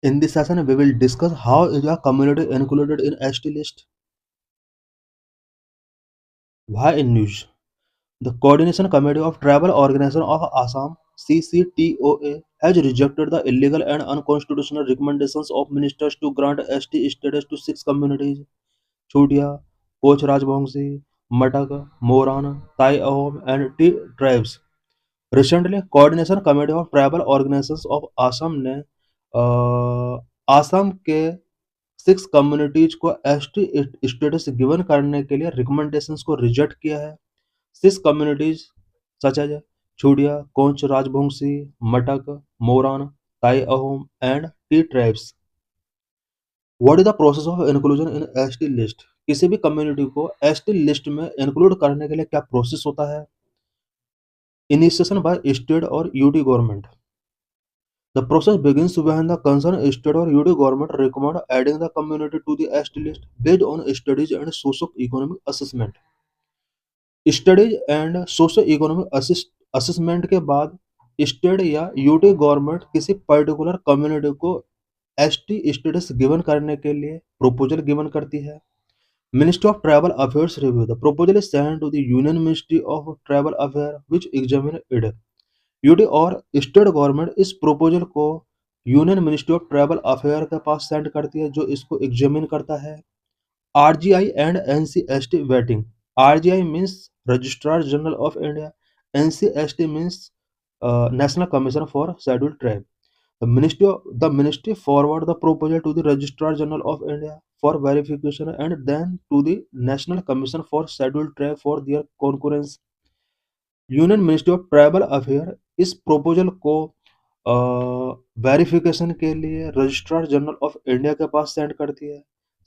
In this session, we will discuss how is a community included in ST list. Why in news? The Coordination Committee of Tribal Organization of Assam (CCTOA) has rejected the illegal and unconstitutional recommendations of ministers to grant ST status to six communities: Chutia, Koch Rajbongsi, Matak, Moran, Tai Ahom, and T tribes. Recently, Coordination Committee of Tribal Organizations of Assam ने आसाम के six communities को ST status given करने के लिए recommendations को reject किया है। Six communities such as Chutia, Koch Rajbongshi, Matak, Moran, Tai Ahom and tea tribes. What is the process of inclusion in ST list? किसी भी कम्युनिटी को एसटी लिस्ट में इंक्लूड करने के लिए क्या प्रोसेस होता है? इनिशिएशन बाय स्टेट और UT government. The process begins when the concerned state or UT government recommend adding the community to the ST list based on studies and socio-economic assessment. Studies and socio economic assessment के बाद state या UT government किसी particular community को ST status given करने के लिए proposal given करती है। Ministry of tribal affairs review the proposal is send to the union ministry of tribal affair which examine it. UT और स्टेट गवर्नमेंट इस proposal को union ministry of tribal affair के पास सेंड करती है, जो इसको एग्जामिन करता है। RGI and NCST vetting. RGI means Registrar General of India. NCST means National Commission for Scheduled Tribe. The ministry forward the proposal to the Registrar General of India for verification and then to the National Commission for Scheduled Tribe for their concurrence. Union ministry of tribal affair इस proposal को verification के लिए registrar general of India के पास send करती है।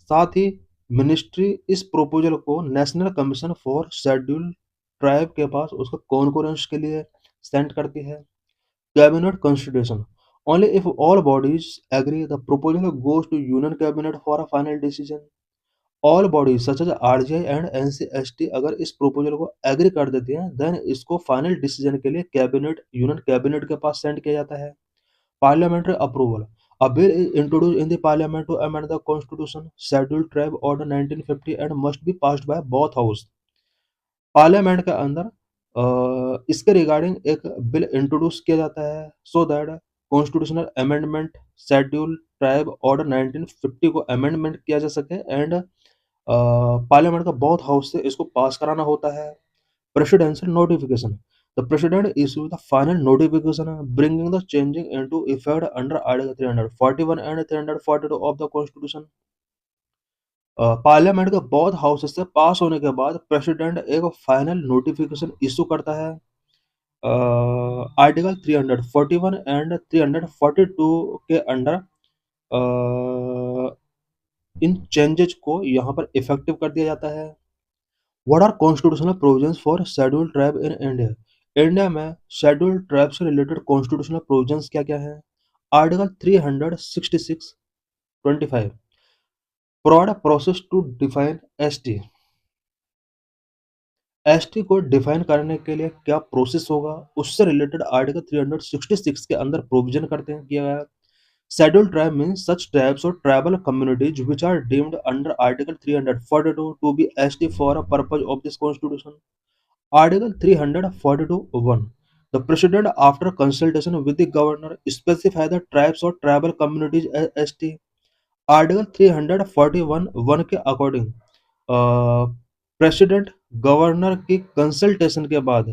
साथ ही मिनिस्ट्री इस प्रोपोजल को national commission for scheduled tribe के पास उसका कॉन्करेंस के लिए सेंड करती है। Cabinet consideration only if all bodies agree the proposal goes to union cabinet for a final decision. All bodies such as RGI and NCST अगर इस proposal को एग्री कर देती हैं, देन इसको फाइनल डिसीजन के लिए यूनियन कैबिनेट के पास सेंड किया जाता है। Parliamentary approval A bill is introduced in the parliament to amend the constitution, scheduled tribe order 1950 and must be passed by both house. Parliament के अंदर इसके रिगार्डिंग एक बिल इंट्रोड्यूस किया जाता है so that constitutional amendment schedule tribe order 1950 को amendment किया जा सके एंड पार्लियामेंट का बोथ हाउस से इसको पास कराना होता है। Presidential notification the president issue the final notification bringing the changing into effect under article 341 and 342 of the constitution. Parliament के बोथ हाउसेस से पास होने के बाद प्रेसिडेंट एक फाइनल नोटिफिकेशन इशू करता है। आर्टिकल 341 एंड 342 के अंडर इन चेंजेज को यहाँ पर इफेक्टिव कर दिया जाता है। What are constitutional provisions for scheduled tribe in India? India में शेड्यूल्ड ट्राइब से रिलेटेड कॉन्स्टिट्यूशनल प्रोविजंस क्या क्या है? Article 366(25) provide a process to define ST. ST को डिफाइन करने के लिए क्या प्रोसेस होगा, उससे रिलेटेड आर्टिकल 366 के अंदर प्रोविजन करते हैं किया गया। शेड्यूल्ड ट्राइब मीन्स सच ट्राइब्स और tribal communities which are deemed under Article 342 to be ST for a purpose of this constitution. Article 342(1) The President, after consultation with the Governor, specify the tribes or tribal communities as ST. Article 341(1) के according president governor की consultation के बाद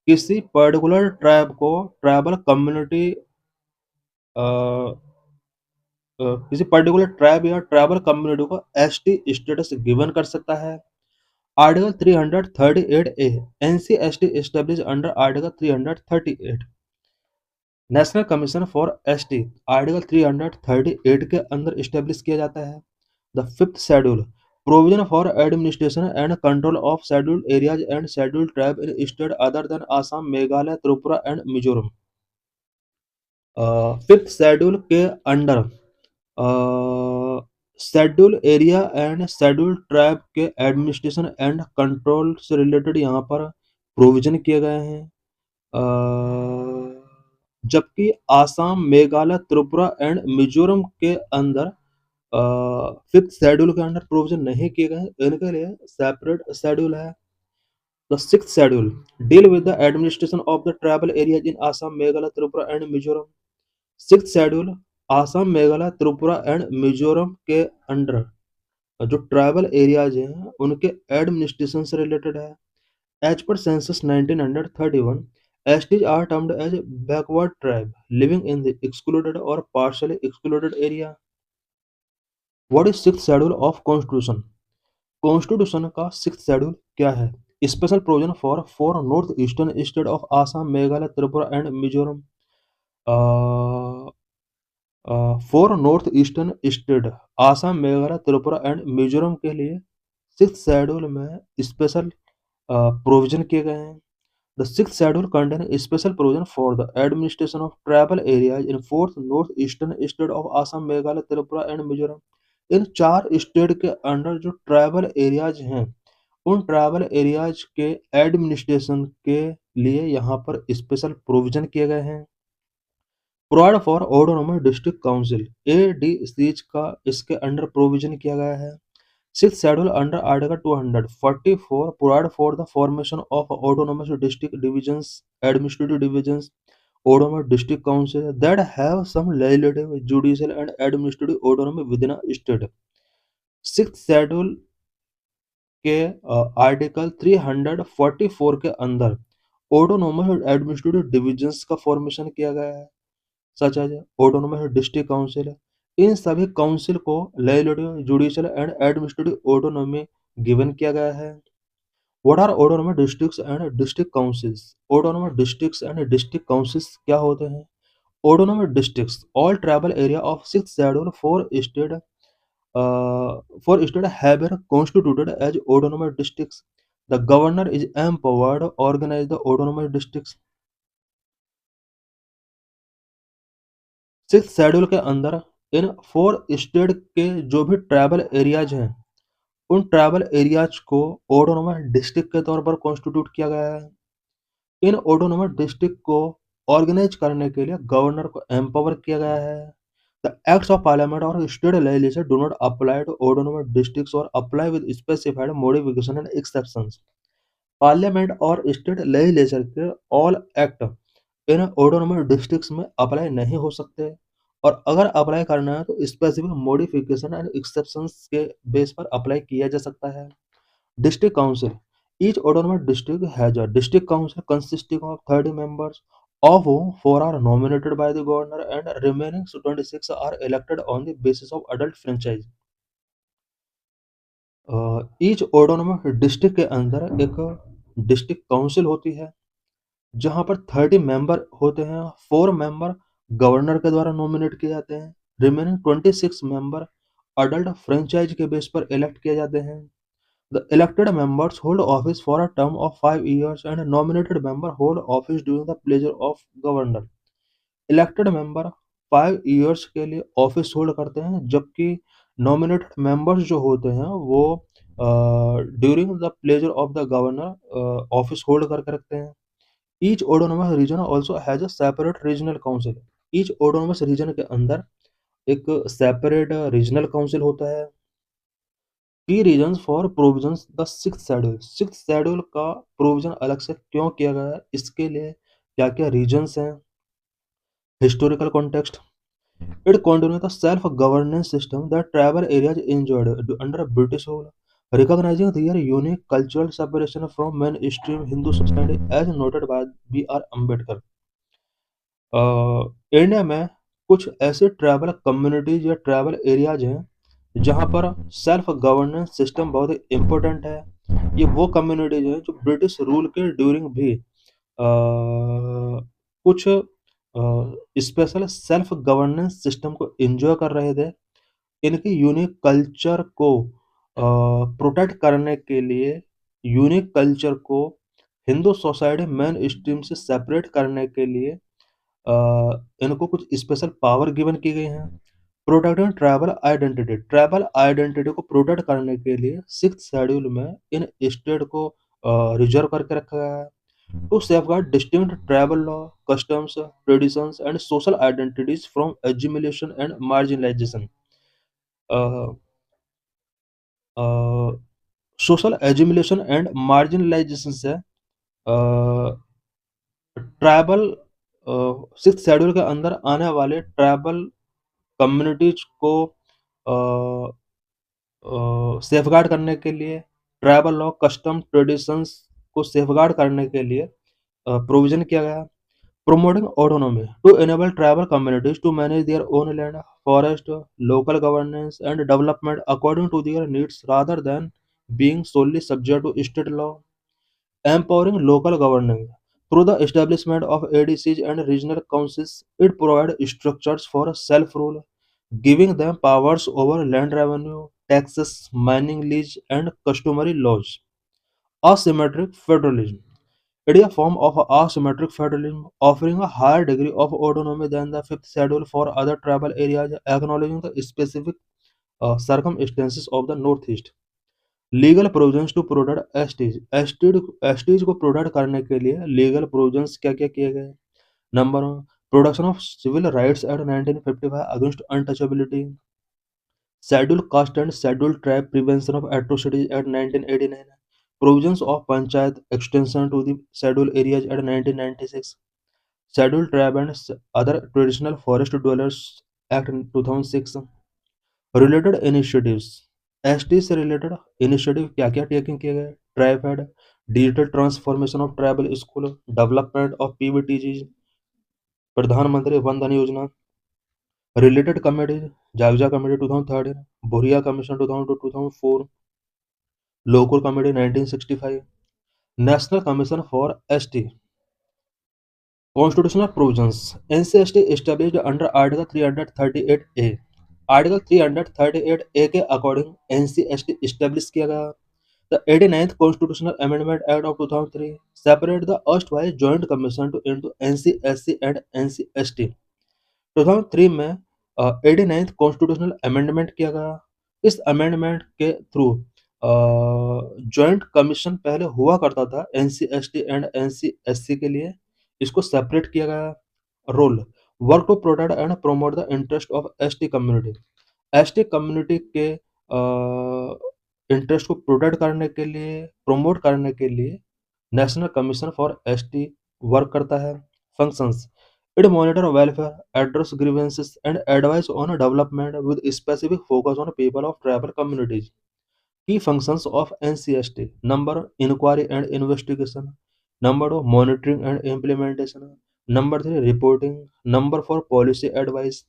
किसी particular tribe को tribal community किसी particular tribe या tribal community को ST status given कर सकता है। Article 338A ancestry establish under article 338। National commission for ST article 338 के अंदर स्टेब्लिश किया जाता है। The fifth schedule provision for administration and control of scheduled areas and scheduled tribe in state other than Assam, Meghalaya, Tripura and Mizoram. Fifth schedule के under schedule area and schedule tribe के administration and control से related यहाँ पर provision किए गए हैं। जबकि Assam, Meghalaya, Tripura and Mizoram के अंदर फिफ्थ शेड्यूल के अंडर प्रोविजन नहीं किए गए हैं। इनके लिए सेपरेट शेड्यूल है। The sixth schedule deal with the administration of the tribal areas in Assam, Meghalaya, Tripura and Mizoram. Sixth schedule Assam, Meghalaya, Tripura and Mizoram के अंडर जो ट्राइबल एरियाज हैं उनके एडमिनिस्ट्रेशन से रिलेटेड है। As per census 1931, STs are termed as backward tribe living in the excluded or partially excluded area. What is sixth schedule of Constitution? Constitution का sixth schedule क्या है? Special provision for four north eastern state of Assam, Meghalaya, Tripura and Mizoram. Four north eastern state Assam, Meghalaya, Tripura and Mizoram के लिए sixth schedule में special provision किए गए हैं। The sixth schedule contain special provision for the administration of tribal areas in fourth north eastern state of Assam, Meghalaya, Tripura and Mizoram. इन चार state के under जो ट्राइबल एरियाज हैं उन ट्राइबल एरियाज के एडमिनिस्ट्रेशन के लिए यहाँ पर स्पेशल प्रोविजन किए गए हैं। Provide for autonomous district council, ADCs का इसके अंडर प्रोविजन किया गया है। Sixth schedule under article 244 provide for the formation of autonomous district divisions, administrative divisions, autonomous district council that have some legislative, judicial and administrative autonomy within a state। Sixth schedule के article 344 के अंदर autonomous administrative divisions का formation किया गया है, such as autonomous district council. इन सभी council को legislative, judicial and administrative autonomy given किया गया है। What are autonomous districts and district councils? Autonomous districts and district councils क्या होते हैं? Autonomous districts, all tribal area of sixth schedule for state have been constituted as autonomous districts. The governor is empowered to organize the autonomous districts. Six schedule के अंदर इन four state के जो भी tribal areas हैं उन tribal areas को autonomous district के तौर पर कॉन्स्टिट्यूट किया गया है। इन ऑटोनोमस डिस्ट्रिक्ट को ऑर्गेनाइज करने के लिए गवर्नर को एम्पावर किया गया है। द एक्ट्स ऑफ पार्लियामेंट और state legislature do not apply to autonomous districts और apply with specified modification and exceptions. Parliament और स्टेट लेजिस्लेचर के all act in autonomous districts में अप्लाई नहीं हो सकते और अगर अप्लाई करना है तो स्पेसिफिक मॉडिफिकेशन एंड एक्सेप्शंस के बेस पर अप्लाई किया जा सकता है। District Council. Each autonomous district has a district council consisting of 30 members, of whom 4 are nominated by the governor and remaining 26 are elected on the basis of adult franchise. Each autonomous district के अंदर एक district council होती है जहां पर 30 member होते हैं। 4 member governor के द्वारा नॉमिनेट किए जाते हैं, रिमेनिंग 26 मेंबर अडल्ट फ्रेंचाइज के बेस पर इलेक्ट किए जाते हैं। The elected members hold office for a term of 5 years and nominated member hold office during the pleasure of governor। Elected member 5 years के लिए ऑफिस होल्ड करते हैं जबकि नॉमिनेटेड मेंबर्स जो होते हैं वो during the pleasure of the governor office hold करके रखते हैं। Each autonomous region also has a separate regional council. Each autonomous region के अंदर एक सेपरेट रीजनल काउंसिल होता है। की reasons for provisions the sixth schedule. Sixth schedule का प्रोविजन अलग से क्यों किया गया है, इसके लिए क्या क्या रीजंस हैं। Historical context, it continue the self governance system that tribal areas enjoyed under British rule, recognizing their unique cultural separation from mainstream Hindu society as noted by B.R. Ambedkar। India में कुछ ऐसे tribal communities या tribal areas हैं जहाँ पर self governance system बहुत ही important है। ये वो कम्युनिटीज हैं जो ब्रिटिश रूल के ड्यूरिंग भी कुछ स्पेशल सेल्फ गवर्नेंस सिस्टम को एंजॉय कर रहे थे। इनके यूनिक कल्चर को प्रोटेक्ट करने के लिए, यूनिक कल्चर को हिंदू सोसाइटी मेन स्ट्रीम से सेपरेट करने के लिए इनको कुछ स्पेशल पावर गिवन की गई हैं। Protecting tribal identity, tribal identity को प्रोटेक्ट करने के लिए सिक्स्थ शेड्यूल में इन स्टेट को रिजर्व करके रखा गया है। to safeguard distinct tribal law, customs, traditions, and social identities from assimilation and marginalization. Uh, uh, Social assimilation and marginalization से ट्राइबल सिक्स शेड्यूल के अंदर आने वाले ट्राइबल कम्युनिटीज को सेफगार्ड करने के लिए ट्राइबल लॉ कस्टम ट्रेडिशंस को सेफगार्ड करने के लिए प्रोविजन किया गया promoting autonomy to enable tribal communities to manage their own land, forest, local governance, and development according to their needs rather than being solely subject to state law, empowering local governance. Through the establishment of ADCs and regional councils, it provides structures for self rule, giving them powers over land revenue, taxes, mining lease, and customary laws. Asymmetric federalism. It is a form of asymmetric federalism, offering a higher degree of autonomy than the fifth schedule for other tribal areas, acknowledging the specific circumstances of the Northeast. Legal provisions to protect STs STs STs को protect करने के लिए legal provisions क्या क्या किए गए? Number one, protection of civil rights act 1955 against untouchability, schedule caste and schedule tribe prevention of atrocities act 1989, provisions of panchayat extension to the schedule areas act 1996, schedule tribe and other traditional forest dwellers act 2006, related initiatives ST से related initiative क्या क्या taking किए गए? TRIFED, digital transformation of tribal school, development of PVTG, प्रधानमंत्री one धन योजना, related committees, जागजा committee 2013, बोरिया commission 2002 2004, Lokur committee 1965, national commission for ST. Constitutional provisions. NCST established under Article 338A. Article 338A के अकॉर्डिंग NCST established किया गया. The 89th Constitutional Amendment Act of 2003 separate the erstwhile Joint Commission into NCSC and NCST. 2003 में 89th constitutional amendment किया गया. इस amendment के through joint commission पहले हुआ करता था एनसीएसटी एंड एनसीएससी के लिए, इसको सेपरेट किया गया. Role, work to protect and promote the interest of ST community. ST community के इंटरेस्ट को प्रोटेक्ट करने के लिए, प्रमोट करने के लिए national commission for ST work करता है. Functions, it monitor welfare, address grievances, and advise on development with specific focus on people of tribal communities. Key functions of NCST: number, inquiry and investigation; number two, monitoring and implementation; number three, reporting; number four, policy advice.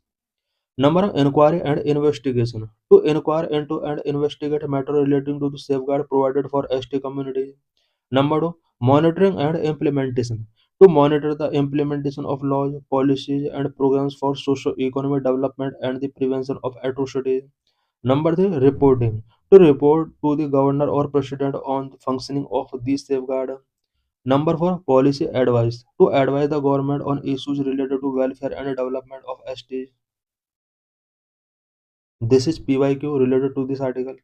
Number of inquiry and investigation: to inquire into and investigate matter relating to the safeguard provided for ST community. Number two, monitoring and implementation: to monitor the implementation of laws, policies, and programs for socio-economic development and the prevention of atrocities. Number three, reporting: to report to the governor or president on the functioning of these safeguard. Number four, policy advice: to advise the government on issues related to welfare and development of ST. This is PYQ related to this article.